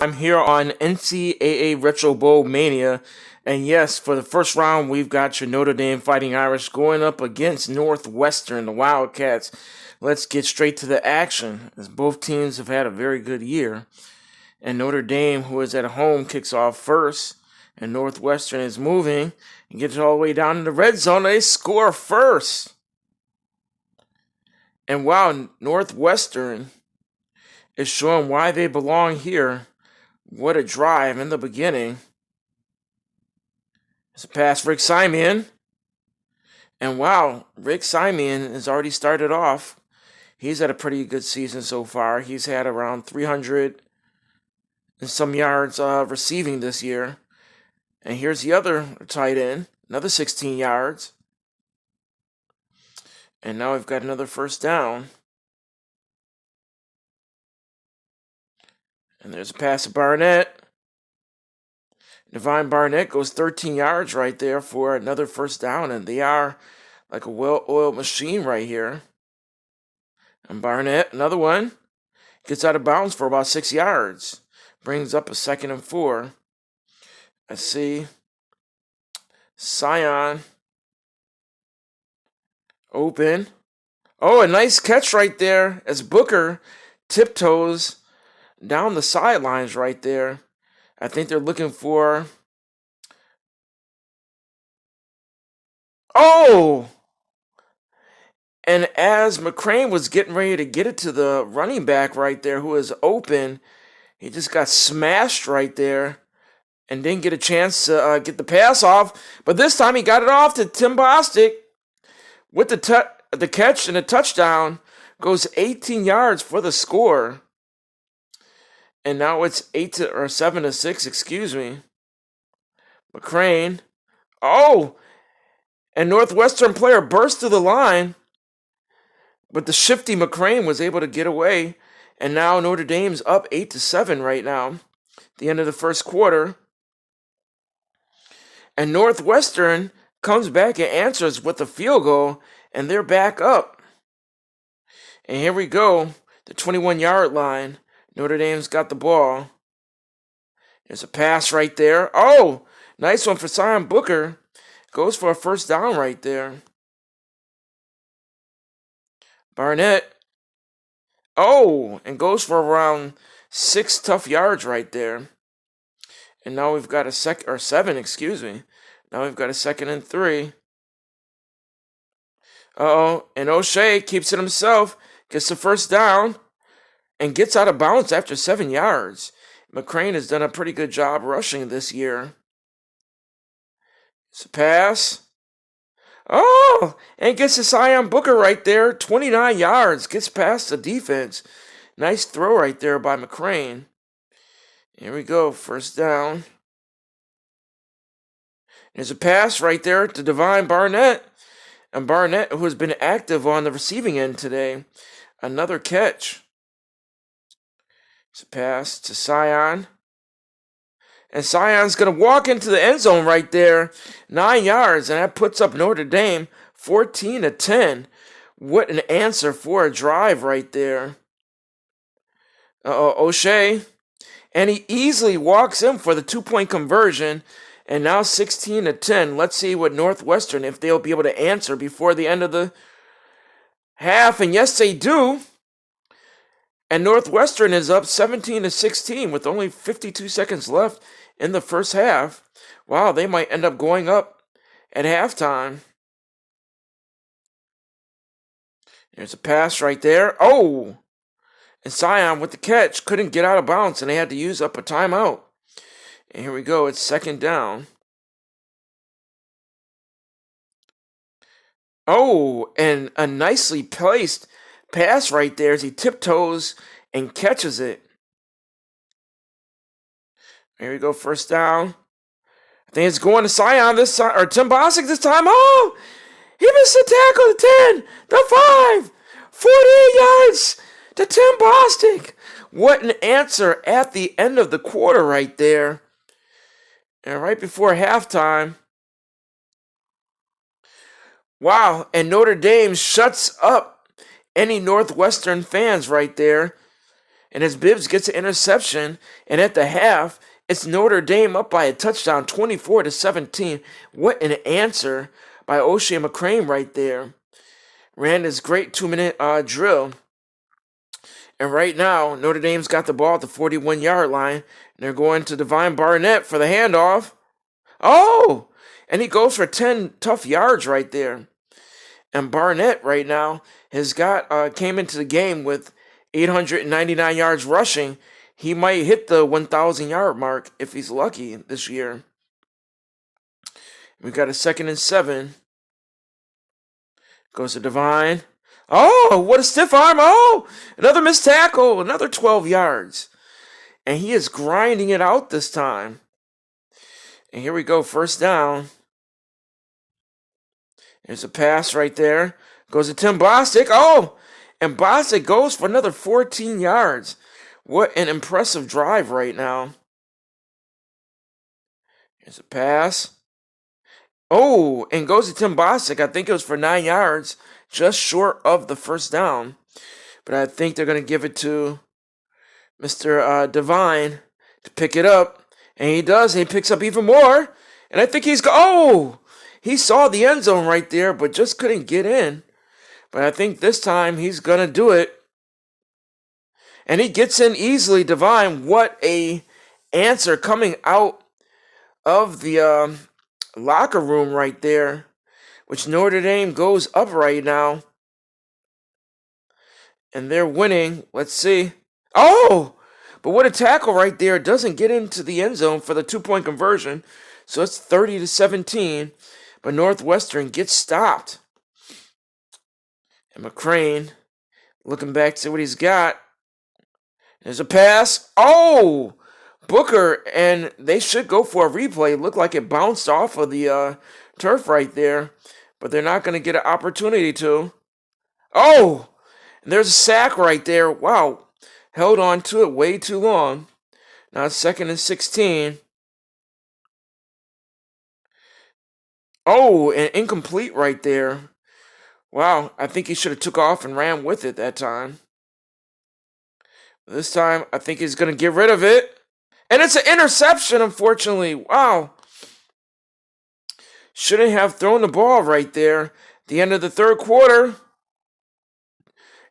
I'm here on NCAA Retro Bowl Mania, and yes, for the first round, we've got your Notre Dame Fighting Irish going up against Northwestern, the Wildcats. Let's get straight to the action, as both teams have had a very good year. And Notre Dame, who is at home, kicks off first, and Northwestern is moving and gets all the way down in the red zone. They score first. And wow, Northwestern is showing why they belong here. What a drive in the beginning. It's a pass, Rick Simeon. And wow, Rick Simeon has already started off. He's had a pretty good season so far. He's had around 300 and some yards receiving this year. And here's the other tight end, another 16 yards. And now we've got another first down. And there's a pass to Barnett. Divine Barnett goes 13 yards right there for another first down. And they are like a well-oiled machine right here. And Barnett, another one, gets out of bounds for about 6 yards. Brings up a 2nd and 4. Let's see. Scion. Open. Oh, a nice catch right there as Booker tiptoes down the sidelines right there. I think they're looking for... Oh! And as McCrane was getting ready to get it to the running back right there who is open, he just got smashed right there and didn't get a chance to get the pass off. But this time he got it off to Tim Bostic with the catch and a touchdown. Goes 18 yards for the score. And now it's 7-6, excuse me. McCrane. Oh! And Northwestern player burst through the line. But the shifty McCrane was able to get away. And now Notre Dame's up 8-7 right now. At the end of the first quarter. And Northwestern comes back and answers with a field goal. And they're back up. And here we go. The 21-yard line. Notre Dame's got the ball. There's a pass right there. Oh, nice one for Simon Booker. Goes for a first down right there. Barnett. Oh, and goes for around 6 tough yards right there. And now we've got 7, excuse me. Now we've got a 2nd and 3. Uh-oh, and O'Shea keeps it himself. Gets the first down. And gets out of bounds after 7 yards. McCrane has done a pretty good job rushing this year. It's a pass. Oh! And gets to Scion Booker right there. 29 yards. Gets past the defense. Nice throw right there by McCrane. Here we go. First down. There's a pass right there to Divine Barnett. And Barnett, who has been active on the receiving end today. Another catch. It's a pass to Scion. And Scion's going to walk into the end zone right there. 9 yards. And that puts up Notre Dame 14-10. What an answer for a drive right there. O'Shea. And he easily walks in for the 2-point conversion. And now 16-10. Let's see what Northwestern, if they'll be able to answer before the end of the half. And yes, they do. And Northwestern is up 17-16 with only 52 seconds left in the first half. Wow, they might end up going up at halftime. There's a pass right there. Oh! And Scion with the catch couldn't get out of bounds and they had to use up a timeout. And here we go, it's 2nd down. Oh, and a nicely placed pass right there as he tiptoes and catches it. Here we go, first down. I think it's going to Scion this time, or Tim Bostic this time. Oh! He missed the tackle, the 10, the 5, 48 yards to Tim Bostic. What an answer at the end of the quarter right there. And right before halftime. Wow, and Notre Dame shuts up any Northwestern fans right there. And as Bibbs gets an interception, and at the half, it's Notre Dame up by a touchdown, 24-17. What an answer by O'Shea McCrane right there. Ran this great 2-minute drill. And right now, Notre Dame's got the ball at the 41-yard line. And they're going to Divine Barnett for the handoff. Oh! And he goes for 10 tough yards right there. And Barnett right now has came into the game with 899 yards rushing. He might hit the 1,000-yard mark if he's lucky this year. We've got a 2nd and 7. Goes to Divine. Oh, what a stiff arm. Oh, another missed tackle. Another 12 yards. And he is grinding it out this time. And here we go, 1st down. There's a pass right there. Goes to Tim Bostic. Oh, and Bostic goes for another 14 yards. What an impressive drive right now. Here's a pass. Oh, and goes to Tim Bostic. I think it was for 9 yards, just short of the 1st down. But I think they're going to give it to Mr. Divine to pick it up. And he does, and he picks up even more. And I think he saw the end zone right there, but just couldn't get in. But I think this time he's going to do it. And he gets in easily, Divine. What a answer coming out of the locker room right there, which Notre Dame goes up right now. And they're winning. Let's see. Oh! But what a tackle right there. Doesn't get into the end zone for the 2-point conversion. So it's 30-17. But Northwestern gets stopped. And McCrane looking back to see what he's got. There's a pass. Oh! Booker, and they should go for a replay. It looked like it bounced off of the turf right there. But they're not going to get an opportunity to. Oh! And there's a sack right there. Wow. Held on to it way too long. Now it's 2nd and 16. Oh, and incomplete right there. Wow, I think he should have took off and ran with it that time. This time, I think he's going to get rid of it. And it's an interception, unfortunately. Wow. Shouldn't have thrown the ball right there. At the end of the 3rd quarter.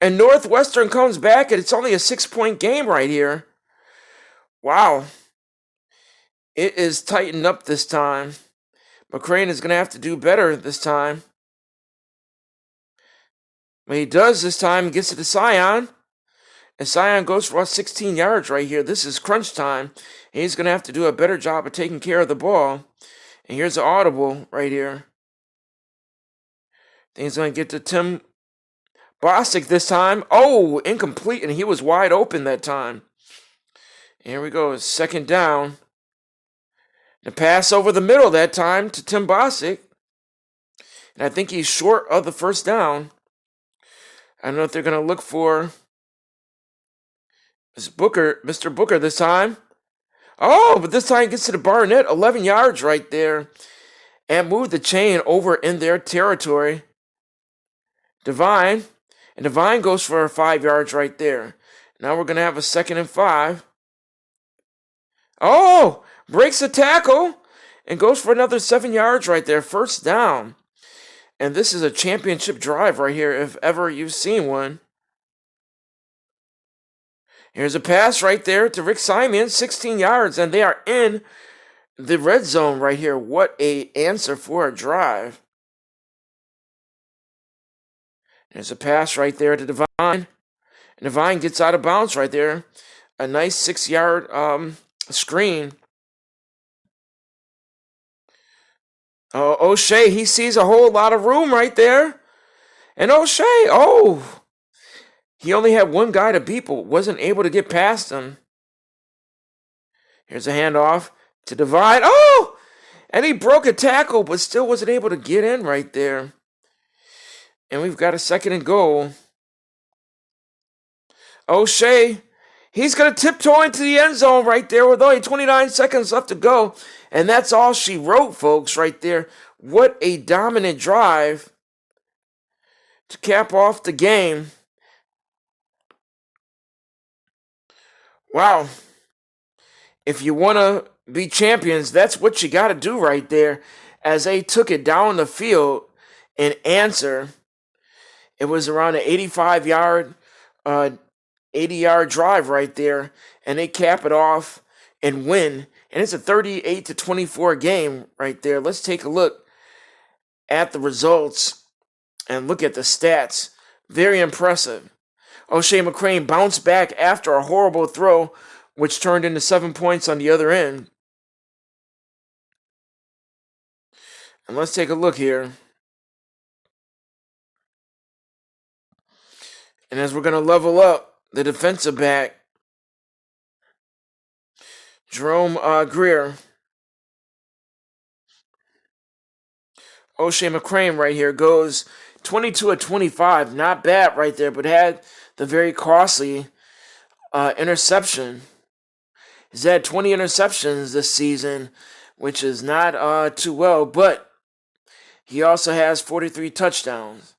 And Northwestern comes back, and it's only a 6-point game right here. Wow. It is tightened up this time. McCrane is going to have to do better this time. But he does this time. He gets it to Sion. And Sion goes for about 16 yards right here. This is crunch time. And he's going to have to do a better job of taking care of the ball. And here's the audible right here. I think he's going to get to Tim Bostic this time. Oh, incomplete. And he was wide open that time. And here we go. 2nd down. The pass over the middle that time to Tim Bostic. And I think he's short of the 1st down. I don't know if they're going to look for Mr. Booker this time. Oh, but this time he gets to the Barnett. 11 yards right there. And move the chain over in their territory. Divine. And Divine goes for 5 yards right there. Now we're going to have a 2nd and 5. Oh! Breaks the tackle. And goes for another 7 yards right there. 1st down. And this is a championship drive right here, if ever you've seen one. Here's a pass right there to Rick Simon, 16 yards, and they are in the red zone right here. What a answer for a drive. There's a pass right there to Divine. And Divine gets out of bounds right there. A nice 6-yard screen. O'Shea, he sees a whole lot of room right there. And O'Shea, he only had one guy to beat, but wasn't able to get past him. Here's a handoff to Divine. Oh! And he broke a tackle, but still wasn't able to get in right there. And we've got a 2nd and goal. O'Shea, he's going to tiptoe into the end zone right there with only 29 seconds left to go. And that's all she wrote, folks, right there. What a dominant drive to cap off the game. Wow. If you want to be champions, that's what you got to do right there. As they took it down the field and answer, it was around an uh, 80-yard drive right there, and they cap it off and win. And it's a 38-24 game right there. Let's take a look at the results and look at the stats. Very impressive. O'Shea McCrane bounced back after a horrible throw, which turned into 7 points on the other end. And let's take a look here. And as we're going to level up the defensive back, Jerome Greer, O'Shea McCrane right here goes 22 of 25. Not bad right there, but had the very costly interception. He's had 20 interceptions this season, which is not too well, but he also has 43 touchdowns.